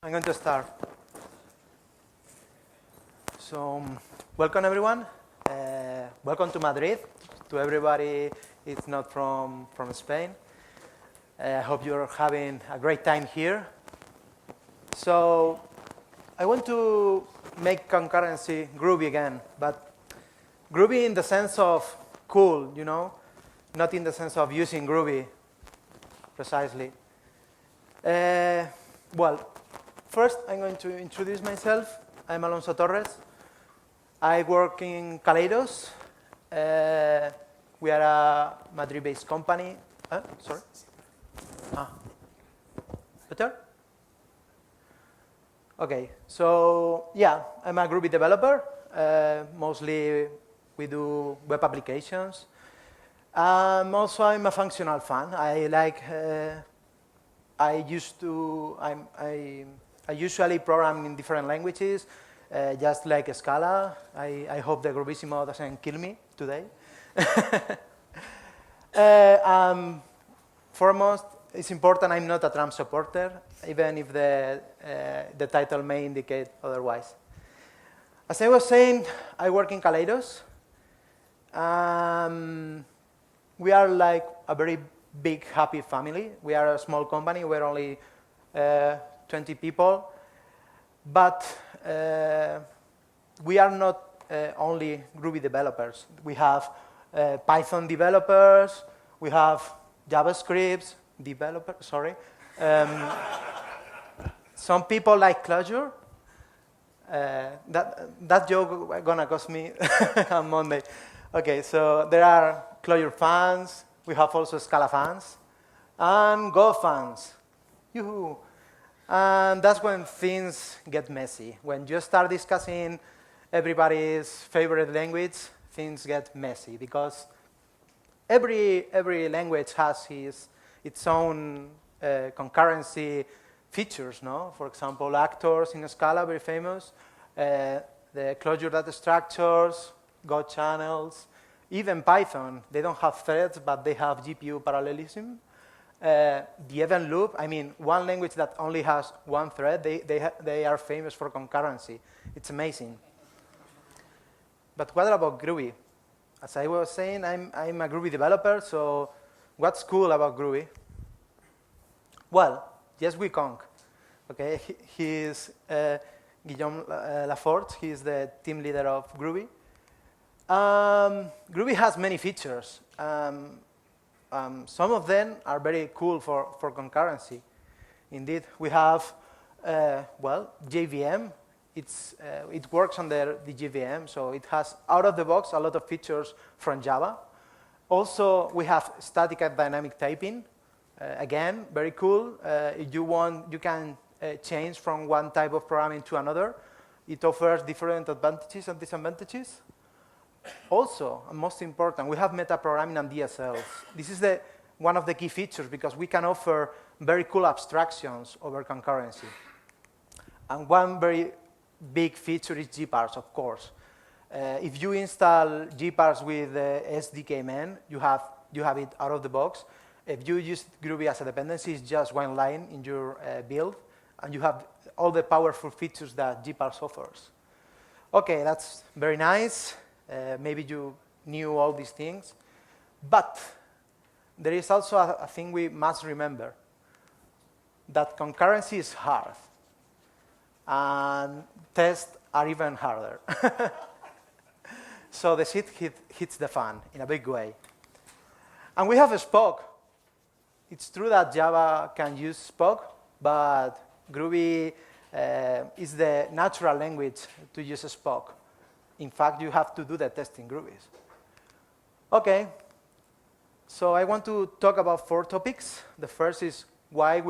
I'm going to start. So, welcome everyone. Welcome to Madrid. To everybody, it's not from Spain. I hope you're having a great time here. So, I want to make concurrency groovy again, but groovy in the sense of cool, you know, not in the sense of using groovy precisely. Well, first I'm going to introduce myself. I'm Alonso Torres. I work in Kaleidos. We are a Madrid-based company. Sorry? Better? Okay, so yeah, I'm a Groovy developer. Mostly we do web applications. Also, I'm a functional fan. I like. I usually program in different languages, just like Scala. I hope the Groovissimo doesn't kill me today. Foremost, it's important I'm not a Trump supporter, even if the title may indicate otherwise. As I was saying, I work in Kaleidos. We are like a very big, happy family. We are a small company. We're only 20 people. But we are not only Groovy developers. We have Python developers. We have JavaScript developers, sorry. Some people like Clojure. That joke gonna cost me on Monday. Okay, so there are Clojure fans. We have also Scala fans and Go fans. Yoo-hoo. And that's when things get messy. When you start discussing everybody's favorite language, things get messy because every language has its own concurrency features, no? For example, actors in Scala, very famous. The Clojure data structures, Go channels. Even Python, they don't have threads, but they have GPU parallelism. The event loop, I mean, one language that only has one thread, they are famous for concurrency. It's amazing. But what about Groovy? As I was saying, I'm a Groovy developer, so what's cool about Groovy? Well, yes, we conk. Okay, he's Guillaume Laforte. He's the team leader of Groovy. Groovy has many features. Some of them are very cool for concurrency. Indeed, we have, well, JVM. It works under the JVM, so it has, out of the box, a lot of features from Java. Also, we have static and dynamic typing. Again, very cool. If you want, you can change from one type of programming to another. It offers different advantages and disadvantages. Also, and most important, we have metaprogramming and DSLs. This is one of the key features because we can offer very cool abstractions over concurrency. And one very big feature is GPars, of course. If you install GPars with SDKMN, you have it out of the box. If you use Groovy as a dependency, it's just one line in your build, and you have all the powerful features that GPars offers. Okay, that's very nice. Maybe you knew all these things. But there is also a thing we must remember, that concurrency is hard. And tests are even harder. So the shit hits the fan in a big way. And we have a Spock. It's true that Java can use Spock, but Groovy is the natural language to use Spock. In fact, you have to do the test in Groovy. Okay, so I want to talk about 4 topics. The first is what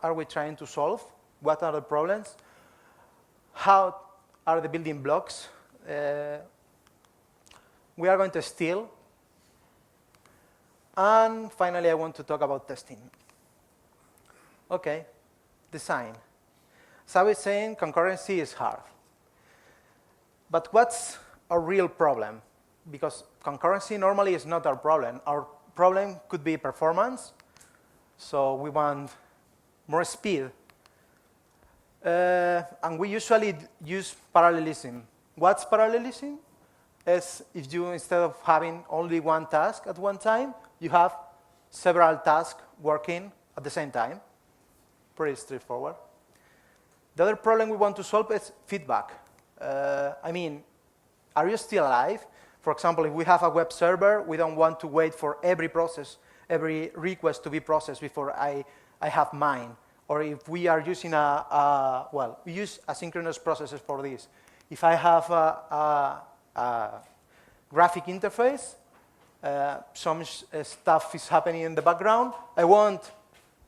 are we trying to solve? What are the problems? How are the building blocks? We are going to steal. And finally, I want to talk about testing. Okay, design. As I was saying, concurrency is hard. But what's a real problem? Because concurrency normally is not our problem. Our problem could be performance. So we want more speed. And we usually use parallelism. What's parallelism? Is if you, instead of having only one task at one time, you have several tasks working at the same time. Pretty straightforward. The other problem we want to solve is feedback. I mean, are you still alive? For example, if we have a web server, we don't want to wait for every process, every request to be processed before I have mine. Or if we are using well, we use asynchronous processes for this. If I have a graphic interface, some stuff is happening in the background, I want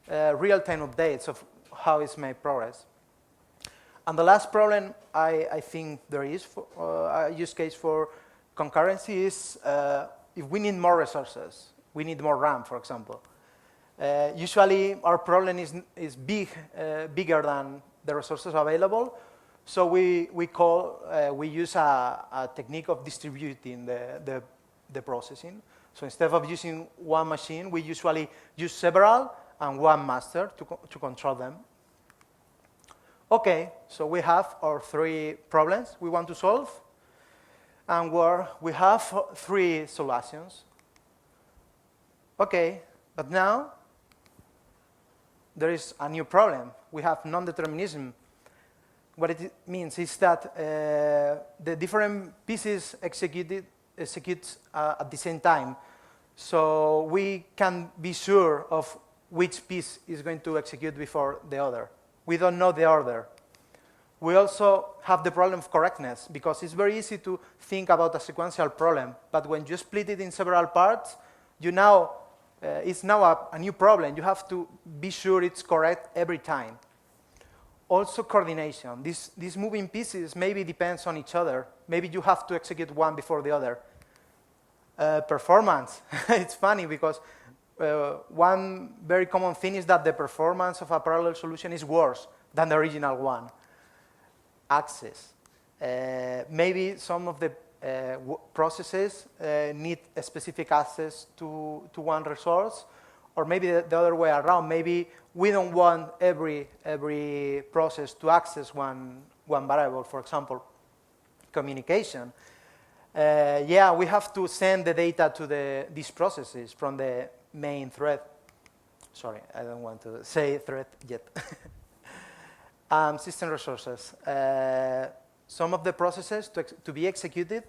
real-time updates of how is my progress. And the last problem I think there is for a use case for concurrency is if we need more resources, we need more RAM, for example. Usually our problem is bigger than the resources available, so we use a technique of distributing the processing. So instead of using one machine, we usually use several and one master to control them. Okay, so we have our 3 problems we want to solve, and we have 3 solutions. Okay, but now there is a new problem. We have non-determinism. What it means is that the different pieces execute at the same time. So we can be sure of which piece is going to execute before the other. We don't know the order. We also have the problem of correctness, because it's very easy to think about a sequential problem, but when you split it in several parts, it's now a new problem. You have to be sure it's correct every time. Also coordination. These moving pieces maybe depends on each other. Maybe you have to execute one before the other. Performance. It's funny because one very common thing is that the performance of a parallel solution is worse than the original one. Access. Maybe some of the processes need a specific access to one resource, or maybe the other way around. Maybe we don't want every process to access one variable, for example, communication. Yeah, we have to send the data to these processes from the main thread. Sorry, I don't want to say thread yet. System resources. Some of the processes to be executed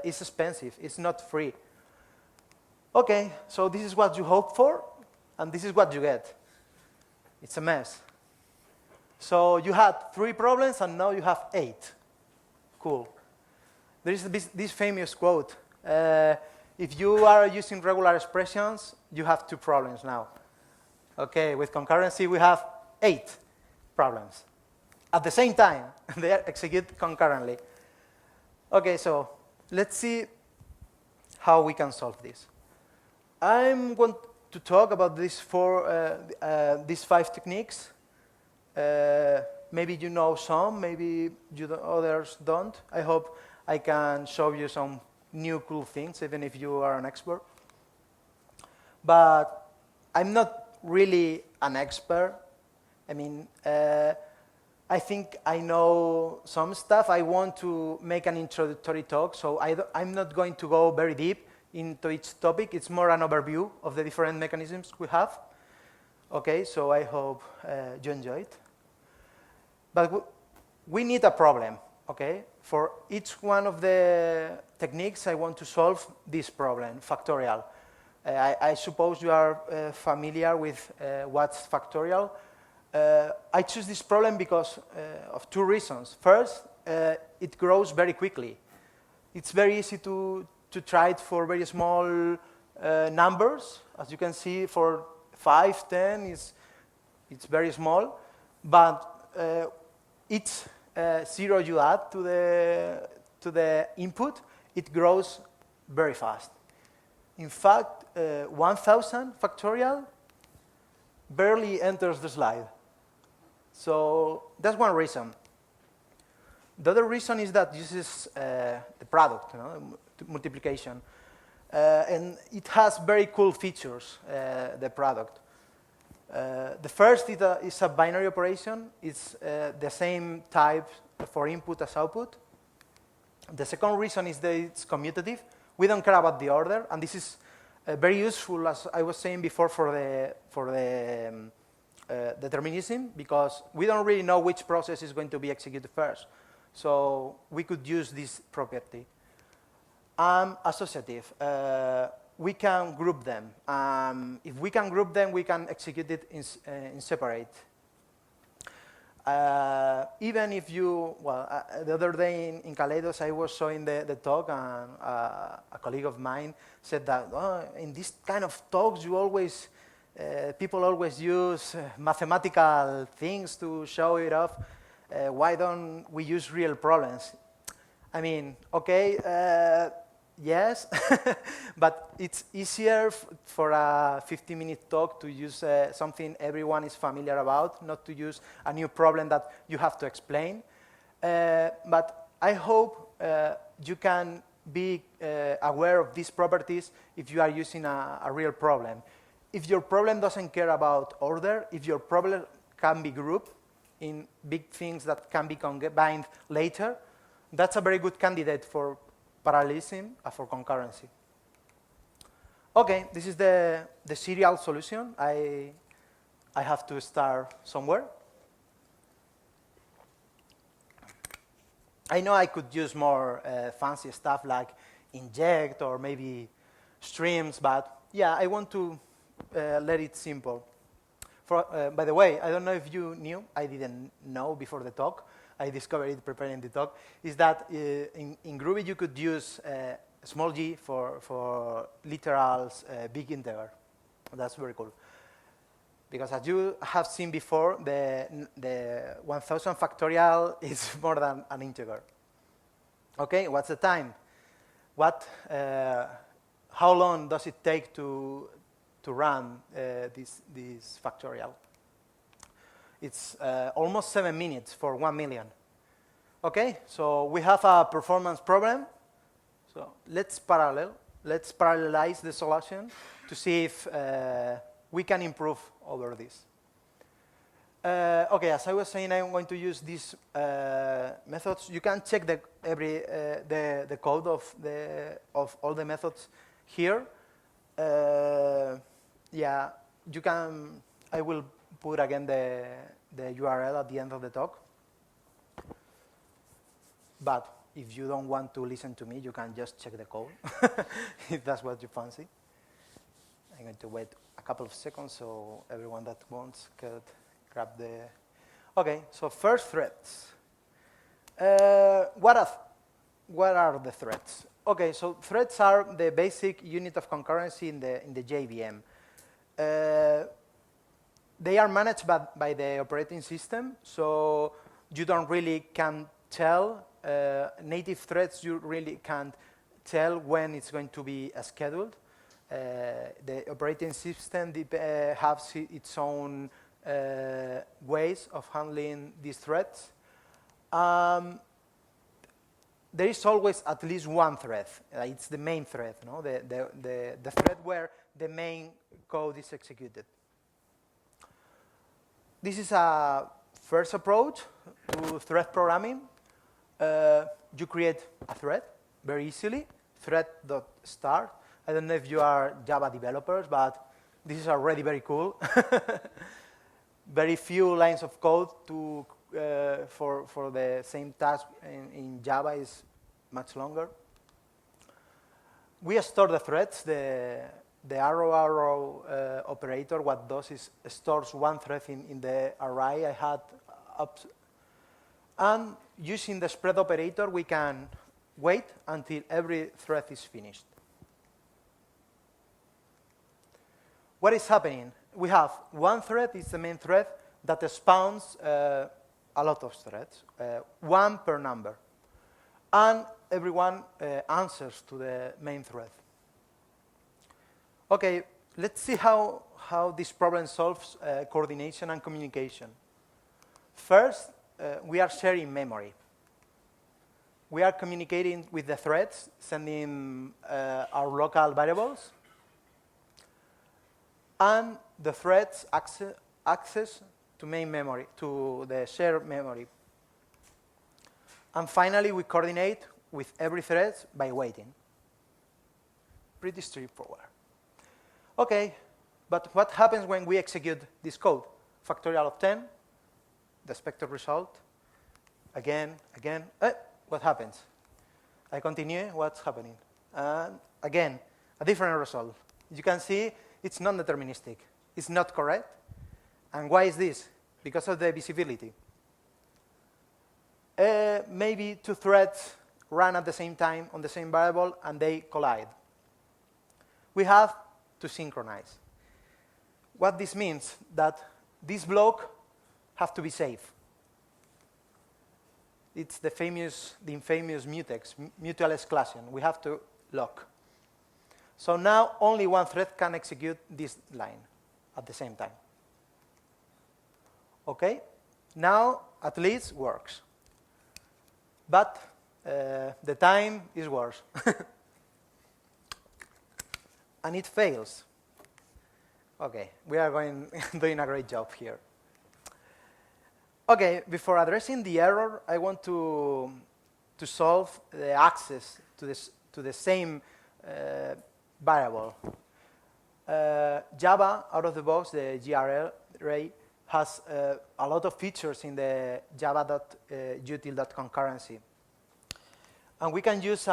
is expensive. It's not free. Okay, so this is what you hope for, and this is what you get. It's a mess. So you had 3 problems, and now you have 8. Cool. There is this famous quote. If you are using regular expressions, you have 2 problems now. Okay, with concurrency, we have 8 problems. At the same time, they execute concurrently. Okay, so let's see how we can solve this. I'm going to talk about these 5 techniques. Maybe you know some, maybe others don't. I hope I can show you some new cool things, even if you are an expert. But I'm not really an expert. I mean, I think I know some stuff. I want to make an introductory talk, so I'm not going to go very deep into each topic. It's more an overview of the different mechanisms we have. Okay, so I hope you enjoy it. But we need a problem, okay? For each one of the techniques, I want to solve this problem, factorial. I suppose you are familiar with what's factorial. I choose this problem because of 2 reasons. First, it grows very quickly. It's very easy to try it for very small numbers. As you can see, for 5, 10, it's very small. But each 0 you add to the input, it grows very fast. In fact, 1,000 factorial barely enters the slide. So that's one reason. The other reason is that this is the product, multiplication. And it has very cool features, the product. The first is a binary operation. It's the same type for input as output. The second reason is that it's commutative. We don't care about the order, and this is very useful, as I was saying before, for the determinism, because we don't really know which process is going to be executed first. So we could use this property. Associative. We can group them. If we can group them, we can execute it in separate. Even if you, well, the other day in Kaleidos, I was showing the talk, and a colleague of mine said that, oh, in this kind of talks, you always, people always use mathematical things to show it off. Why don't we use real problems? I mean, okay, yes, but it's easier for a 50-minute talk to use something everyone is familiar about, not to use a new problem that you have to explain. But I hope you can be aware of these properties if you are using a real problem. If your problem doesn't care about order, if your problem can be grouped in big things that can be combined later, that's a very good candidate for parallelism and for concurrency. Okay, this is the serial solution. I have to start somewhere. I know I could use more fancy stuff like inject or maybe streams, but yeah, I want to let it simple. By the way, I don't know if you knew, I didn't know before the talk, I discovered it preparing the talk, is that in Groovy you could use small g for literals, big integer. That's very cool. Because as you have seen before, the 1000 factorial is more than an integer. Okay, what's the time? How long does it take to run this factorial? It's almost 7 minutes for 1 million. Okay, so we have a performance problem. So let's parallelize the solution to see if we can improve over this. Okay, as I was saying, I'm going to use these methods. You can check the code of all the methods here. Yeah, you can. I will put again the URL at the end of the talk. But if you don't want to listen to me, you can just check the code if that's what you fancy. I'm going to wait a couple of seconds so everyone that wants could grab the. Okay, so first threads. What are the threads? Okay, so threads are the basic unit of concurrency in the JVM. They are managed by the operating system, so you don't really can tell native threads. You really can't tell when it's going to be scheduled. The operating system has its own ways of handling these threads. There is always at least one thread. It's the main thread, no? The thread where the main code is executed. This is a first approach to thread programming. You create a thread very easily, thread.start. I don't know if you are Java developers, but this is already very cool. Very few lines of code for the same task in Java is much longer. We store the threads. The arrow operator, what does is stores one thread in the array I had up. And using the spread operator, we can wait until every thread is finished. What is happening? We have one thread, it's the main thread, that spawns a lot of threads, one per number. And everyone answers to the main thread. Okay, let's see how this problem solves coordination and communication. First, we are sharing memory. We are communicating with the threads, sending our local variables. And the thread's access to main memory, to the shared memory. And finally, we coordinate with every thread by waiting. Pretty straightforward. Okay, but what happens when we execute this code? Factorial of 10, the expected result. Again. What happens? I continue, what's happening? Again, a different result. You can see it's non-deterministic. It's not correct. And why is this? Because of the visibility. Maybe two threads run at the same time on the same variable and they collide. We have to synchronize. What this means, that this block have to be safe. It's the infamous mutex, mutual exclusion. We have to lock. So now only one thread can execute this line at the same time. Okay? Now at least works. But the time is worse. And it fails. Okay, we are doing a great job here. Okay, before addressing the error, I want to solve the access to the same variable. Java, out of the box, the GRL array, has a lot of features in the java.util.concurrency. And we can use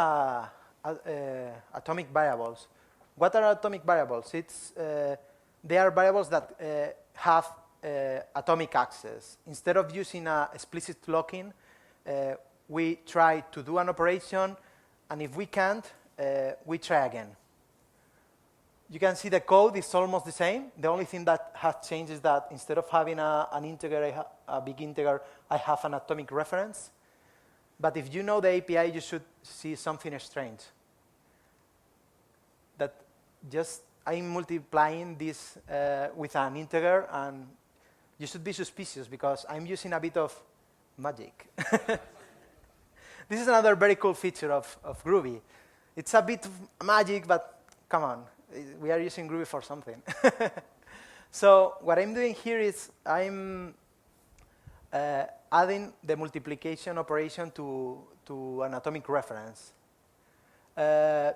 atomic variables. What are atomic variables? They are variables that have atomic access. Instead of using a explicit locking, we try to do an operation, and if we can't, we try again. You can see the code is almost the same. The only thing that has changed is that instead of having an integer, a big integer, I have an atomic reference. But if you know the API, you should see something strange. That just I'm multiplying this with an integer, and you should be suspicious because I'm using a bit of magic. This is another very cool feature of Groovy. It's a bit of magic, but come on, we are using Groovy for something. So what I'm doing here is I'm adding the multiplication operation to an atomic reference.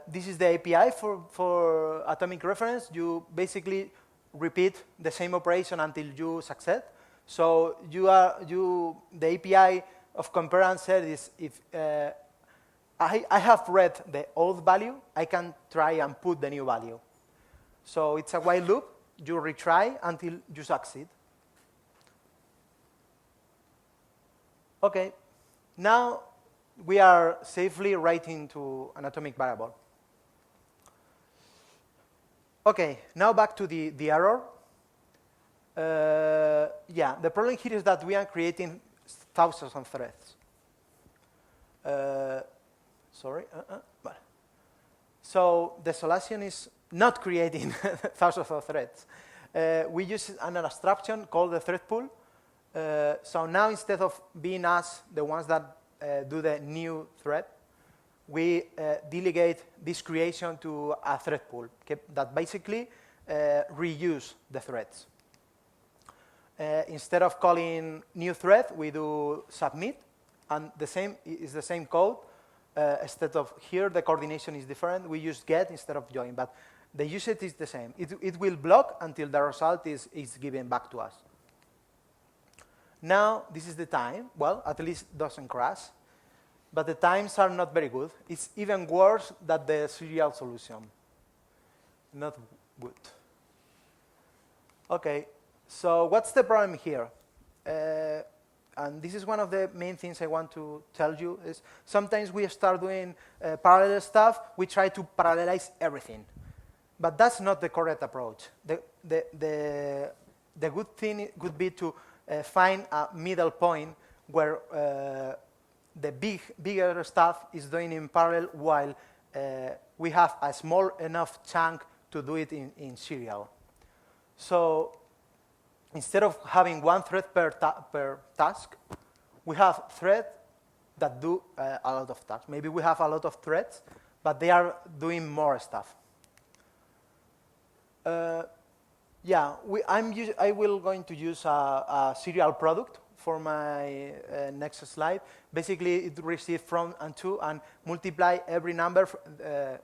This is the API for atomic reference. You basically repeat the same operation until you succeed. So the API of compare and set is if I have read the old value, I can try and put the new value. So it's a while loop. You retry until you succeed. Okay, now we are safely writing to an atomic variable. Okay, now back to the error. Yeah, the problem here is that we are creating thousands of threads. Sorry. So the solution is not creating thousands of threads. We use an abstraction called the thread pool. So now instead of being us, the ones that do the new thread, we delegate this creation to a thread pool that basically reuse the threads. Instead of calling new thread, we do submit, and the same code. Instead of here, the coordination is different. We use get instead of join, but the usage is the same. It will block until the result is given back to us. Now, this is the time. Well, at least it doesn't crash. But the times are not very good. It's even worse than the serial solution. Not good. OK, so what's the problem here? And this is one of the main things I want to tell you is sometimes we start doing parallel stuff. We try to parallelize everything. But that's not the correct approach. The good thing would be to find a middle point where the bigger stuff is doing in parallel while we have a small enough chunk to do it in serial. So instead of having one thread per task, we have threads that do a lot of tasks. Maybe we have a lot of threads, but they are doing more stuff. Yeah, I will going to use a serial product for my next slide. Basically, it receives from and to and multiply every number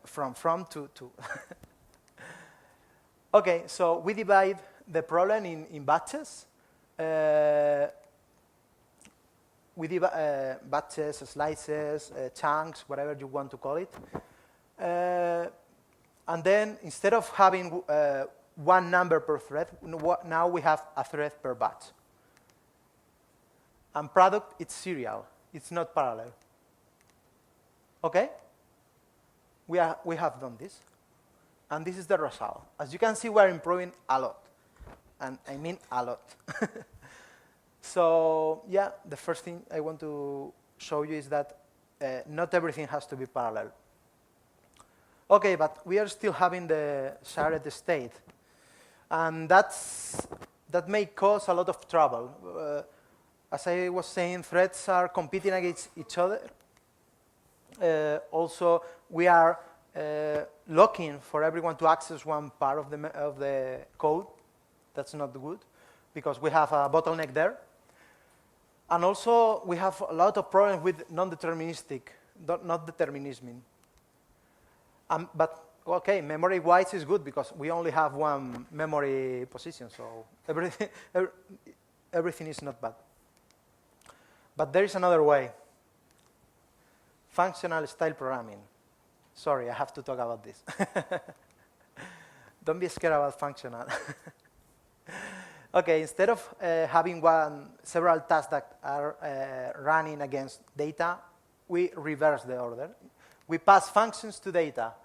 from to. Okay, so we divide the problem in batches. We divide batches, slices, chunks, whatever you want to call it. And then instead of having one number per thread, now we have a thread per batch. And product, it's serial. It's not parallel. Okay? We have done this. And this is the result. As you can see, we're improving a lot. And I mean a lot. So, yeah, the first thing I want to show you is that not everything has to be parallel. Okay, but we are still having the shared state. And that may cause a lot of trouble. As I was saying, threads are competing against each other. Also, we are looking for everyone to access one part of the code. That's not good, because we have a bottleneck there. And also, we have a lot of problems with non-deterministic, not determinism. But, okay, memory-wise is good, because we only have one memory position, so everything is not bad. But there is another way. Functional style programming. Sorry, I have to talk about this. Don't be scared about functional. Okay, instead of having several tasks that are running against data, we reverse the order. We pass functions to data,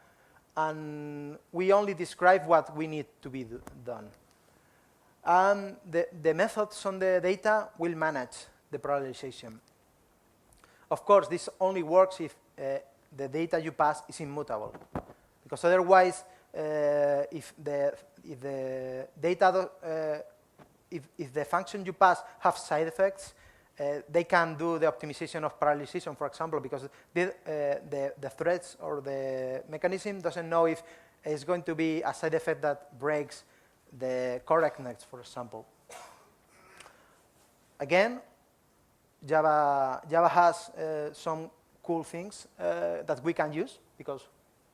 and we only describe what we need to be done. And the methods on the data will manage the parallelization. Of course, this only works if the data you pass is immutable, because otherwise, if the function you pass have side effects, they can do the optimization of parallelization, for example, because the threads or the mechanism doesn't know if it's going to be a side effect that breaks the correctness, for example. Again, Java has some cool things that we can use, because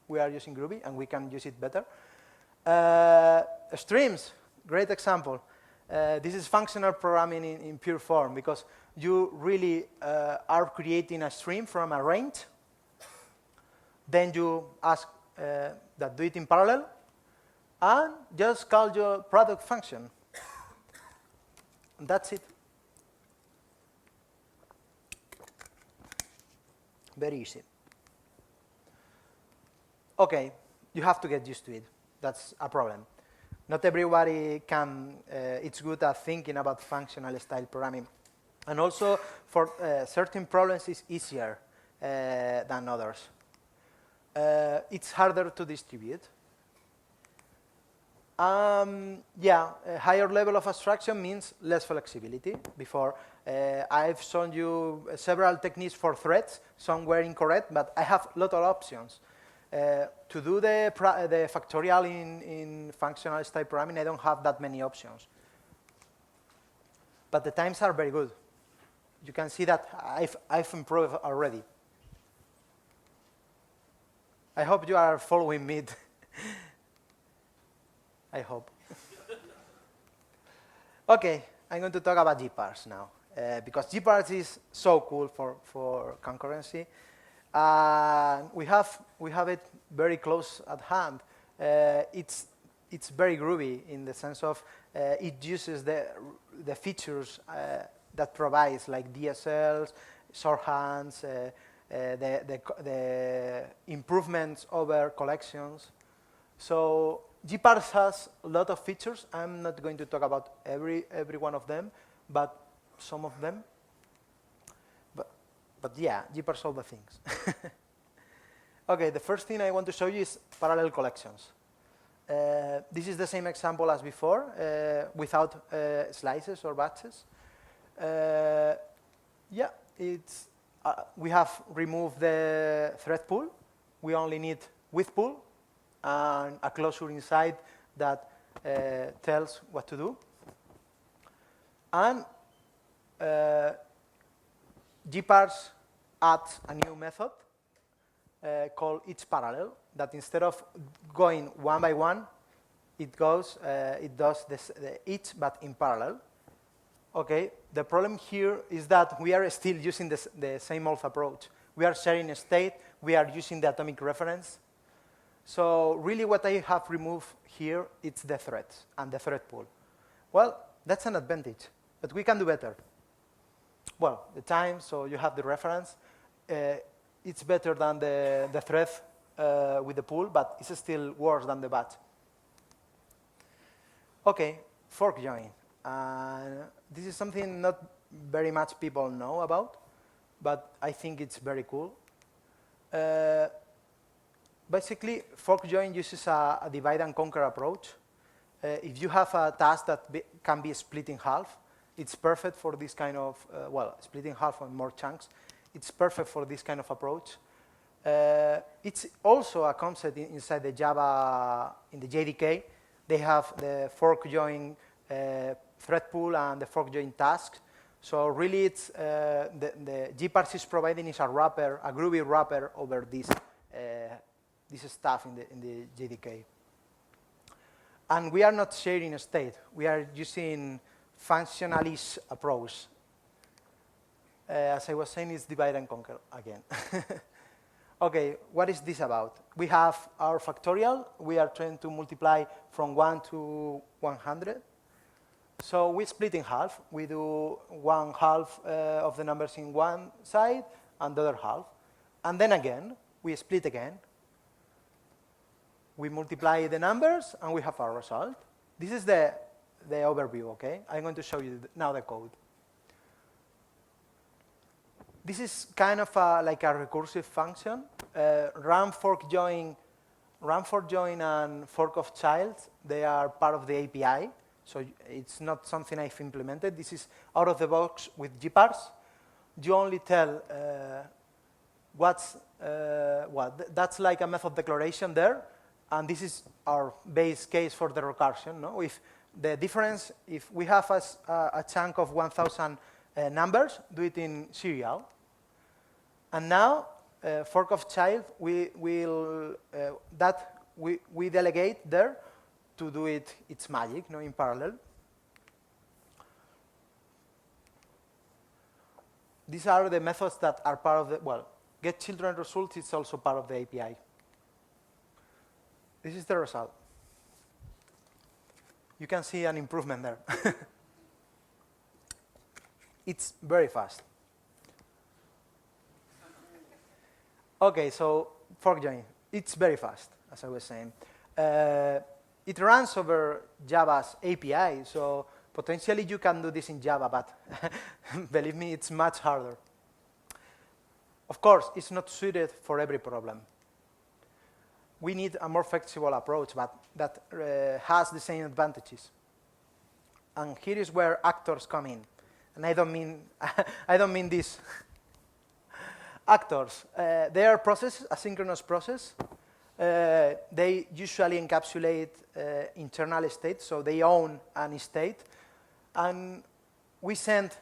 we are using Groovy and we can use it better. Streams, great example. This is functional programming in pure form, because you really are creating a stream from a range. Then you ask that do it in parallel, and just call your product function. And that's it. Very easy. Okay, you have to get used to it. That's a problem. Not everybody it's good at thinking about functional style programming. And also, for certain problems, it's easier than others. It's harder to distribute. Yeah, a higher level of abstraction means less flexibility. Before, I've shown you several techniques for threads. Some were incorrect, but I have a lot of options. To do the factorial in functional style programming, I don't have that many options. But the times are very good. You can see that I've improved already. I hope you are following me. I hope. Okay, I'm going to talk about GPars now, because GPars is so cool for concurrency. We have it very close at hand. It's very groovy in the sense of it uses the features that provides, like DSLs, shorthands, the improvements over collections. So GPars has a lot of features. I'm not going to talk about every one of them, but some of them. But yeah, GPars all the things. Okay, the first thing I want to show you is parallel collections. This is the same example as before, without slices or batches. Yeah, we have removed the thread pool. We only need with pool and a closure inside that tells what to do. And GPars adds a new method called each parallel, that instead of going one by one, it does the each, but in parallel. Okay, the problem here is that we are still using the same old approach. We are sharing a state, we are using the atomic reference. So really what I have removed here, it's the threads and the thread pool. Well, that's an advantage, but we can do better. Well, the time, so you have the reference. It's better than the thread with the pool, but it's still worse than the batch. Okay, fork join. This is something not very much people know about, but I think it's very cool. Basically, fork join uses a divide and conquer approach. If you have a task that can be split in half, it's perfect for this kind of, well, split in half on more chunks. It's perfect for this kind of approach. It's also a concept inside the Java, in the JDK. They have the fork join thread pool and the fork join task. So really, it's the GPars is providing is a wrapper, a Groovy wrapper over this stuff in the JDK. And we are not sharing a state. We are using functionalist approach. As I was saying, it's divide and conquer again. Okay, what is this about? We have our factorial. We are trying to multiply from 1 to 100. So we split in half. We do 1/2 of the numbers in one side and the other half. And then again, we split again. We multiply the numbers, and we have our result. This is the overview, okay? I'm going to show you now the code. This is kind of like a recursive function. Run fork join and fork of child, they are part of the API. So it's not something I've implemented. This is out of the box with GPars. You only tell that's like a method declaration there. And this is our base case for the recursion. No? If the difference, if we have a chunk of 1,000 numbers, do it in serial. And now, fork of child, we delegate there to do its magic, no, in parallel. These are the methods that are part of the, well, get children results is also part of the API. This is the result. You can see an improvement there. It's very fast. Okay, so fork join. It's very fast, as I was saying. It runs over Java's API, so potentially you can do this in Java, but believe me, it's much harder. Of course, it's not suited for every problem. We need a more flexible approach, but that has the same advantages. And here is where actors come in. And I don't mean this. Actors, they are processes, a synchronous process. They usually encapsulate internal states, so they own an state. And we send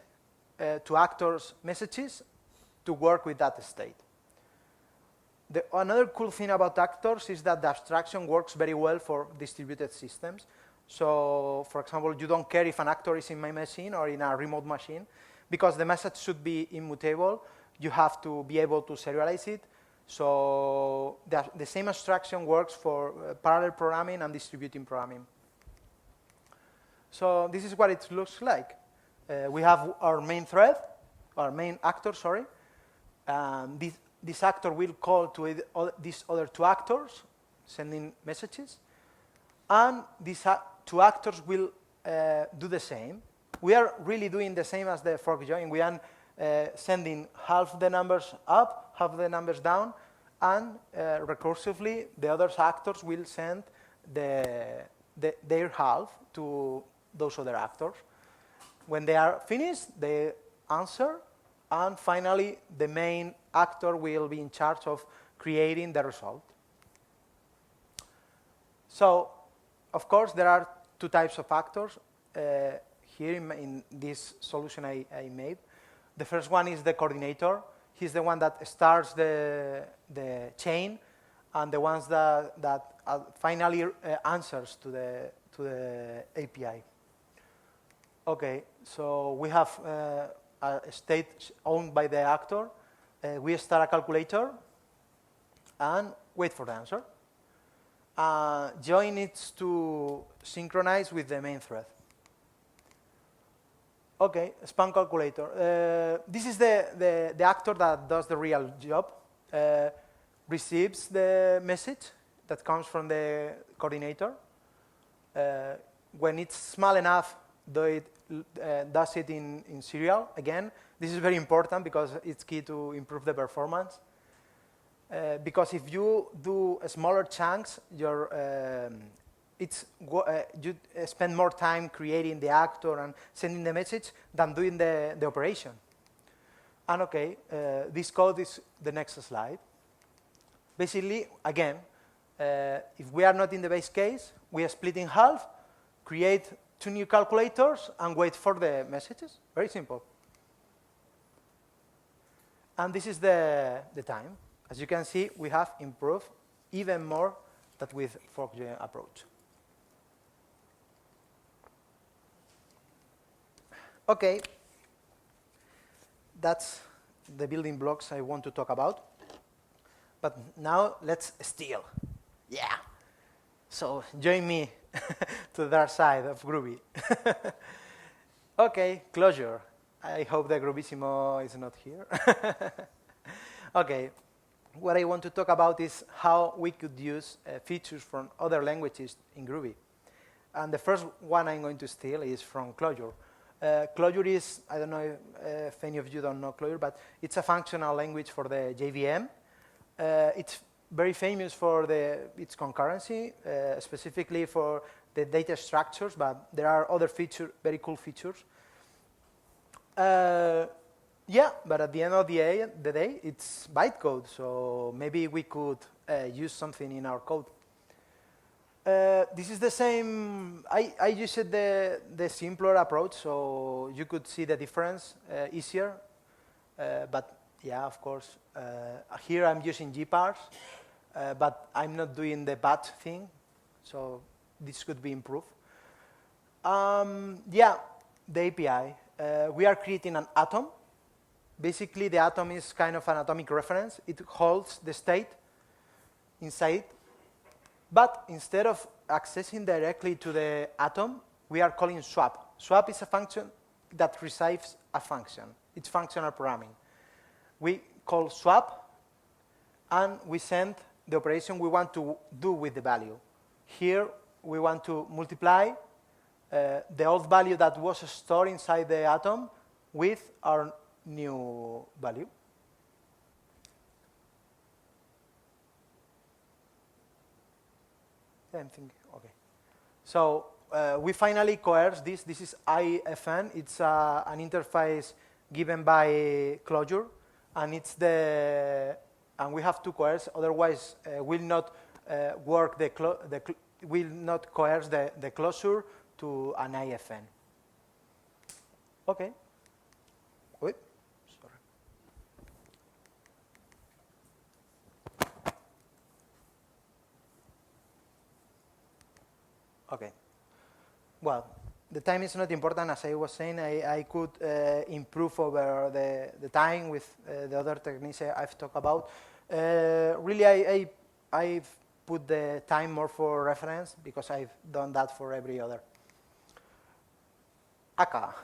to actors messages to work with that state. Another cool thing about actors is that the abstraction works very well for distributed systems. So, for example, you don't care if an actor is in my machine or in a remote machine, because the message should be immutable. You have to be able to serialize it. So the same abstraction works for parallel programming and distributing programming. So this is what it looks like. We have our main thread, our main actor, sorry. This actor will call to these other two actors, sending messages. And these two actors will do the same. We are really doing the same as the fork join. We are sending half the numbers up, half the numbers down, and recursively, the other actors will send their half to those other actors. When they are finished, they answer, and finally, the main actor will be in charge of creating the result. So, of course, there are two types of actors here in this solution I made. The first one is the coordinator. He's the one that starts the chain, and the ones that finally answers to the API. Okay, so we have a state owned by the actor. We start a calculator and wait for the answer. Join needs to synchronize with the main thread. Okay, span calculator. This is the actor that does the real job. Receives the message that comes from the coordinator. When it's small enough, does it in serial. Again, this is very important because it's key to improve the performance. Because if you do smaller chunks, you spend more time creating the actor and sending the message than doing the operation. And okay, this code is the next slide. Basically, again, if we are not in the base case, we are split in half, create two new calculators, and wait for the messages. Very simple. And this is the time. As you can see, we have improved even more than with ForkGen approach. Okay, that's the building blocks I want to talk about. But now let's steal. Yeah. So join me to the dark side of Groovy. Okay, closure. I hope the Groovissimo is not here. Okay, what I want to talk about is how we could use features from other languages in Groovy. And the first one I'm going to steal is from Clojure. Clojure is, I don't know if any of you don't know Clojure, but it's a functional language for the JVM. It's very famous for its concurrency, specifically for the data structures, but there are other features, very cool features. Yeah, but at the end of the day, it's bytecode, so maybe we could use something in our code. This is the same. I used the simpler approach, so you could see the difference easier. But yeah, of course, here I'm using GPars, but I'm not doing the batch thing, so this could be improved. Yeah, the API. We are creating an atom. Basically, the atom is kind of an atomic reference. It holds the state inside. But instead of accessing directly to the atom, we are calling swap. Swap is a function that receives a function. It's functional programming. We call swap, and we send the operation we want to do with the value. Here, we want to multiply the old value that was stored inside the atom with our new value. I'm thinking, okay. So we finally coerce this. This is IFN. It's an interface given by Clojure, and and we have to coerce. Otherwise, will not work. Will not coerce the closure to an IFN. Okay. Wait. Sorry. Okay. Well, the time is not important. As I was saying, I could improve over the time with the other techniques I've talked about. Really, I've put the time more for reference because I've done that for every other. Akka.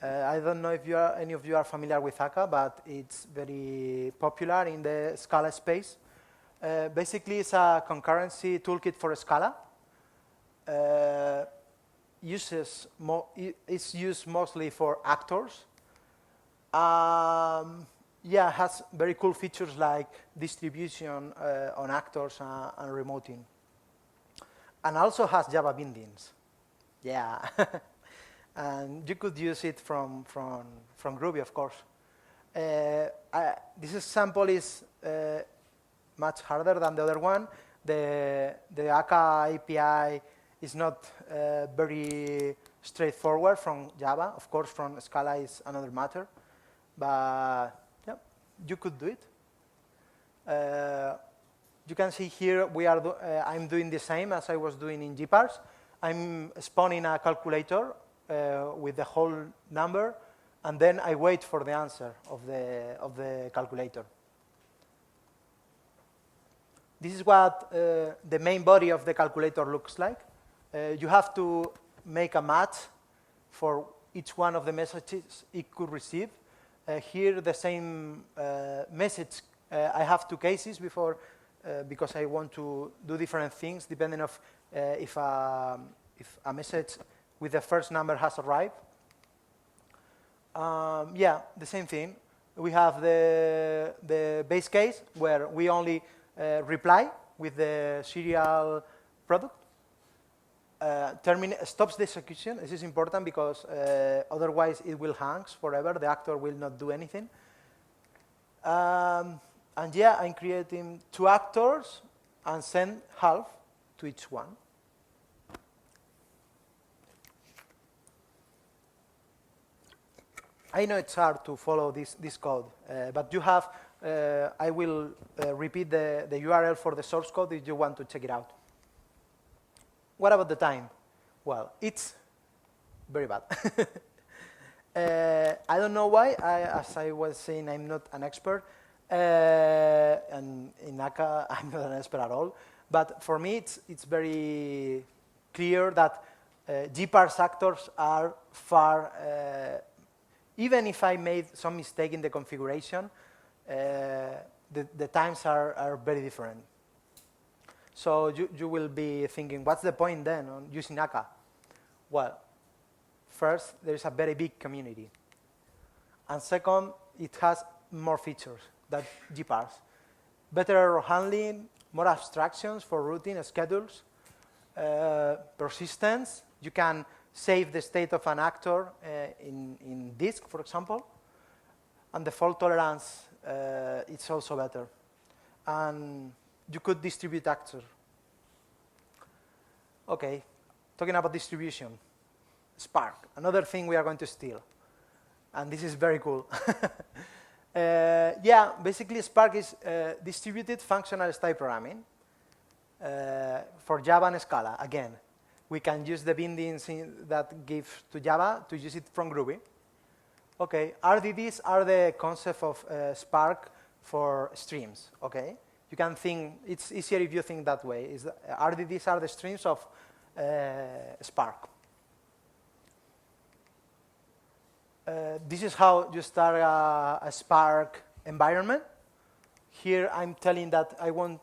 I don't know if any of you are familiar with Akka, but it's very popular in the Scala space. Basically, it's a concurrency toolkit for Scala. It's used mostly for actors. Yeah, it has very cool features like distribution on actors and remoting. And also has Java bindings. Yeah. And you could use it from Groovy, of course. This example is much harder than the other one. The Akka API It's not very straightforward from Java. Of course, from Scala is another matter. But yeah, you could do it. You can see here I'm doing the same as I was doing in GPars. I'm spawning a calculator with the whole number, and then I wait for the answer of the calculator. This is what the main body of the calculator looks like. You have to make a match for each one of the messages it could receive. Here, the same message. I have two cases before because I want to do different things depending on if a message with the first number has arrived. Yeah, the same thing. We have the base case where we only reply with the serial product. Stops the execution. This is important because otherwise it will hang forever. The actor will not do anything. And yeah, I'm creating two actors and send half to each one. I know it's hard to follow this code, but you have, I will repeat the URL for the source code if you want to check it out. What about the time? Well, it's very bad. I don't know why. As I was saying, I'm not an expert. And in Akka, I'm not an expert at all. But for me, it's very clear that GPars actors are far, even if I made some mistake in the configuration, the times are very different. So you will be thinking, what's the point then on using Akka? Well, first, there's a very big community. And second, it has more features than GPars. Better error handling, more abstractions for routing schedules, persistence. You can save the state of an actor in disk, for example. And the fault tolerance, it's also better. And you could distribute actors. Okay, talking about distribution. Spark, another thing we are going to steal. And this is very cool. Yeah, basically Spark is distributed functional style programming for Java and Scala. Again, we can use the bindings that give to Java to use it from Groovy. Okay, RDDs are the concept of Spark for streams, okay? You can think, it's easier if you think that way. RDDs are the streams of Spark. This is how you start a Spark environment. Here I'm telling that I'm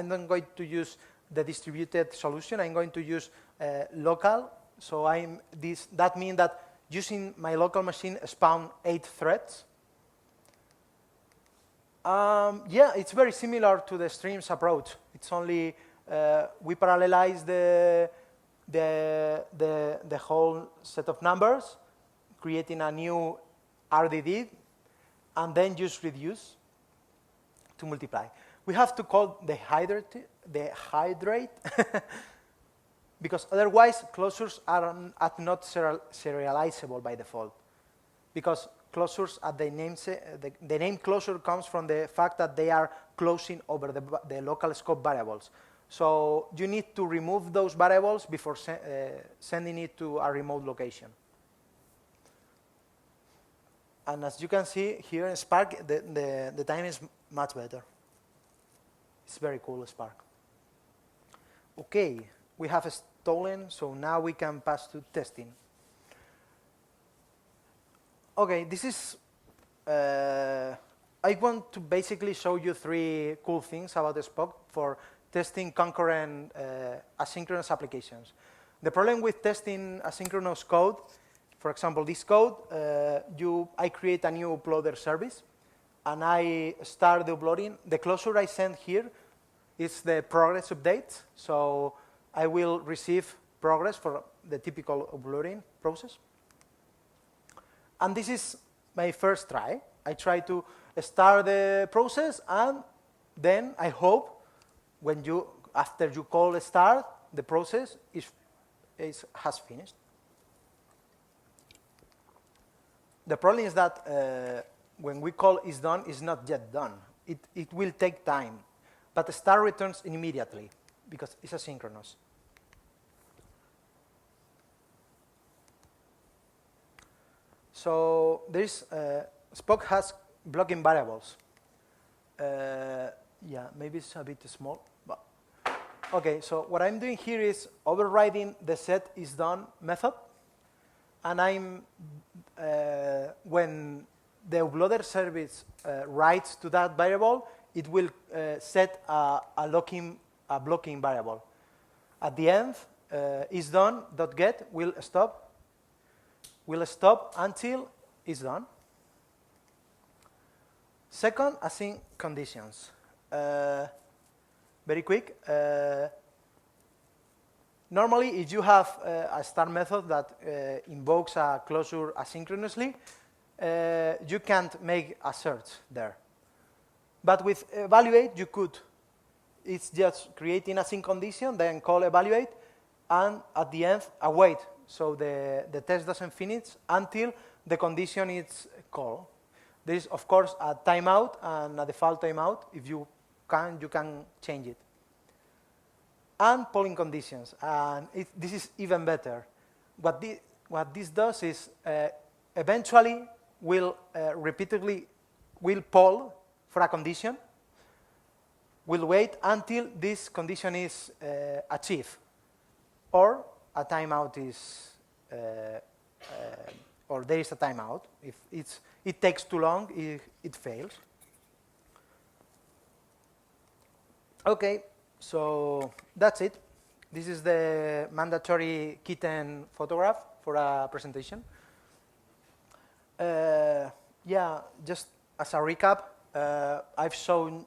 not going to use the distributed solution. I'm going to use local. So that means that using my local machine spawn 8 threads. Yeah, it's very similar to the streams approach. It's only we parallelize the whole set of numbers, creating a new RDD, and then just reduce to multiply. We have to call the hydrate, because otherwise closures are not serializable by default. Because closures at the name closure comes from the fact that they are closing over the local scope variables. So you need to remove those variables before sending it to a remote location. And as you can see here in Spark, the time is much better. It's very cool, Spark. Okay, we have stolen, so now we can pass to testing. Okay, this is, I want to basically show you 3 cool things about the Spark for testing concurrent asynchronous applications. The problem with testing asynchronous code, for example, this code, I create a new uploader service, and I start the uploading. The closure I send here is the progress update, so I will receive progress for the typical uploading process. And this is my first try. I try to start the process, and then I hope when you after you call start, the process has finished. The problem is that when we call is done, it's not yet done. It will take time, but the start returns immediately because it's asynchronous. So there's Spock has blocking variables. Yeah, maybe it's a bit small, but okay. So what I'm doing here is overriding the set is done method, and I'm when the uploader service writes to that variable, it will set a blocking variable. At the end, is done dot get will stop until it's done. Second, async conditions. Very quick. Normally, if you have a start method that invokes a closure asynchronously, you can't make a search there. But with evaluate, you could. It's just creating a sync condition, then call evaluate, and at the end, await. So the test doesn't finish until the condition is called. There is, of course, a timeout and a default timeout. If you can change it. And polling conditions. And this is even better. What this does is eventually will repeatedly will poll for a condition, will wait until this condition is achieved, or a timeout is, or there is a timeout. If it takes too long, it fails. Okay, so that's it. This is the mandatory kitten photograph for a presentation. Yeah, just as a recap, I've shown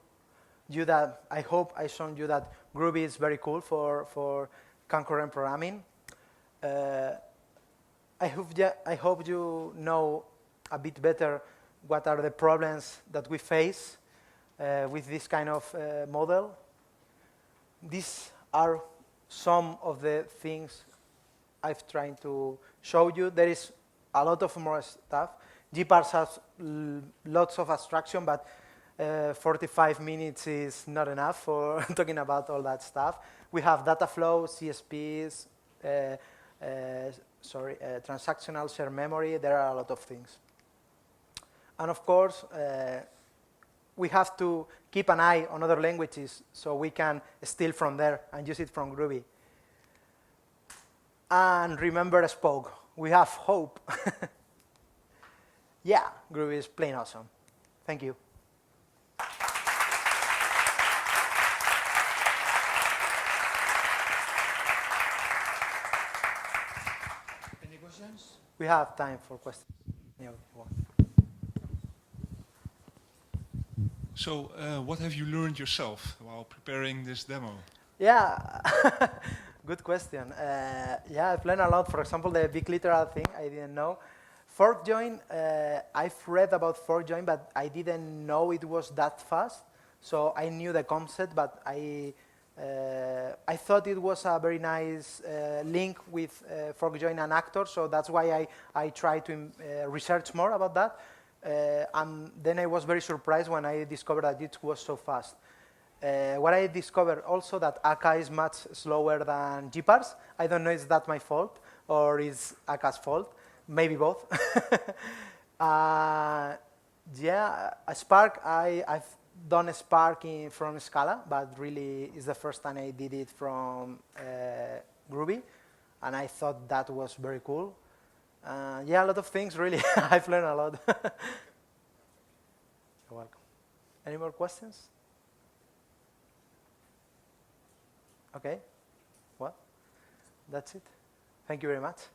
you that, I hope I've shown you that Groovy is very cool for concurrent programming. I hope you know a bit better what are the problems that we face with this kind of model. These are some of the things I've tried to show you. There is a lot of more stuff. GPars has lots of abstraction, but 45 minutes is not enough for talking about all that stuff. We have data flow, CSPs, transactional shared memory. There are a lot of things. And of course, we have to keep an eye on other languages so we can steal from there and use it from Groovy. And remember Spoke. We have hope. Yeah, Groovy is plain awesome. Thank you. Any questions? We have time for questions. So, what have you learned yourself while preparing this demo? Yeah, good question. Yeah, I've learned a lot. For example, the big literal thing I didn't know. Fork join, I've read about fork join, but I didn't know it was that fast. So I knew the concept, but I thought it was a very nice link with fork join and actor. So that's why I tried to research more about that. And then I was very surprised when I discovered that it was so fast. What I discovered also that Akka is much slower than GPars. I don't know if that's my fault or is Akka's fault. Maybe both. Yeah, a Spark, I've done a Spark from Scala, but really it's the first time I did it from Groovy, and I thought that was very cool. Yeah, a lot of things, really. I've learned a lot. You're welcome. Any more questions? Okay. Well, that's it. Thank you very much.